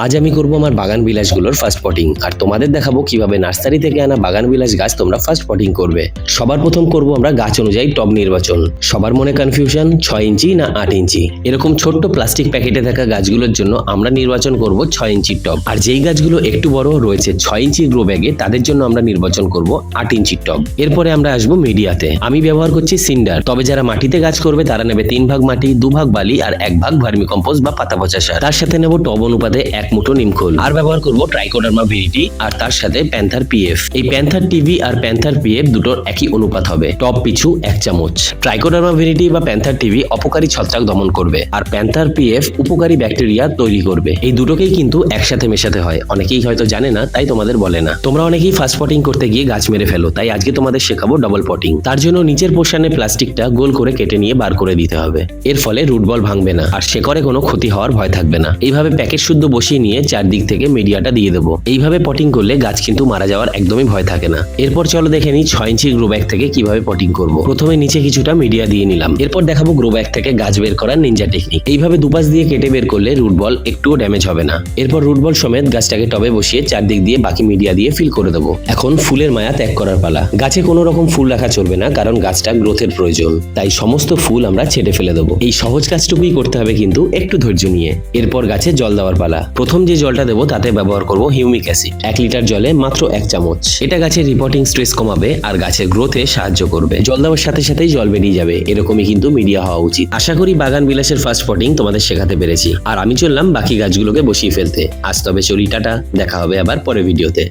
আজ আমি করব আমার বাগান বিলাসগুলোর ফার্স্ট পটিং, আর তোমাদের দেখাবো কিভাবে নার্সারি থেকে আনা বাগান বিলাস গাছ তোমরা ফার্স্ট পটিং করবে। সবার প্রথম করব আমরা গাছ অনুযায়ী টব নির্বাচন। সবার মনে কনফিউশন 6 ইঞ্চি না 8 ইঞ্চি। এরকম ছোট্ট প্লাস্টিক প্যাকেটে থাকা গাছগুলোর জন্য আমরা নির্বাচন করব 6 ইঞ্চির টব, আর যেই গাছগুলো একটু বড় রয়েছে 6 ইঞ্চি গ্রো ব্যাগে তাদের জন্য আমরা নির্বাচন করব 8 ইঞ্চির টব। এরপরে আমরা আসবো মিডিয়াতে। আমি ব্যবহার করছি সিন্ডার, তবে যারা মাটিতে গাছ করবে তারা নেবে 3 ভাগ মাটি, 2 ভাগ বালি আর 1 ভাগ ভার্মিকম্পোস্ট বা পাতা পচা সার। তার সাথে নেব টব অনুপাতে 1 মুঠো নিমখোল, আর ব্যবহার করব ট্রাইকোডার্মা ভিরিটি, আর তার সাথে প্যান্থার পিএফ। এই প্যান্থার টিভি আর প্যান্থার পিএফ দুটোর একই অনুপাত হবে, টব পিছু 1 চামচ। ট্রাইকোডার্মা ভিরিটি বা প্যান্থার টিভি অপকারী ছত্রাক দমন করবে, আর প্যান্থার পিএফ উপকারী ব্যাকটেরিয়া তৈরি করবে। এই দুটোকেই কিন্তু একসাথে মেশাতে হয়, অনেকেই হয়তো জানে না তাই তোমাদের বলে না। তোমরা অনেকেই ফার্স্ট পটিং করতে গিয়ে গাছ মেরে ফেলো, তাই আজকে তোমাদের শেখাবো ডাবল পটিং। তার জন্য নিচের পোর্শনে প্লাস্টিকটা গোল করে কেটে নিয়ে বার করে দিতে হবে। এর ফলে রুট বল ভাঙবে না আর শেকড়ে কোনো ক্ষতি হওয়ার ভয় থাকবে না। এইভাবে প্যাকেট শুদ্ধ বসিয়ে নিয়ে চারদিক থেকে মিডিয়াটা দিয়ে দেবো। এইভাবে পটিং করলে গাছ কিন্তু মারা যাওয়ার একদমই ভয় থাকে না। এরপর চলো দেখে নিই 6 ইঞ্চি গ্রো ব্যাগ থেকে কিভাবে পটিং করব। প্রথমে নিচে কিছুটা মিডিয়া দিয়ে নিলাম, এরপর দেখাবো গ্রো ব্যাগ থেকে গাছ বের করার নিনজা টেকনিক। এইভাবে দুপাশ দিয়ে কেটে বের করলে রুট বল একটুও ড্যামেজ হবে না। এরপর রুট বল সমেত গাছটাকে টবে বসিয়ে চারদিক দিয়ে বাকি মিডিয়া দিয়ে ফিল করে দেবো। এখন ফুলের মায়া ত্যাগ করার পালা। গাছে কোনো রকম ফুল রাখা চলবে না, কারণ গাছটা গ্রোথের প্রয়োজন, তাই সমস্ত ফুল আমরা ছেটে ফেলে দেবো। এই সহজ কাজটুকুই করতে হবে, কিন্তু একটু ধৈর্য নিয়ে। এরপর গাছে জল দেওয়ার পালা। প্রথম যে জলটা দেবো তাতে ব্যবহার করব হিউমিক অ্যাসিড। 1 লিটার জলে মাত্র 1 চামচ। এটা গাছের রিপোর্টিং স্ট্রেস কমাবে আর গাছের গ্রোথে সাহায্য করবে। জল দেওয়ার সাথে সাথেই জল বেরিয়ে যাবে, এরকমই কিন্তু মিডিয়া হওয়া উচিত। আশা করি বাগান বিলাসের ফার্স্ট পটিং তোমাদের শেখাতে পেরেছি, আর আমি চললাম বাকি গাছগুলোকে বসিয়ে ফেলতে। আজ তবে চলি, টাটা, দেখা হবে আবার পরের ভিডিওতে।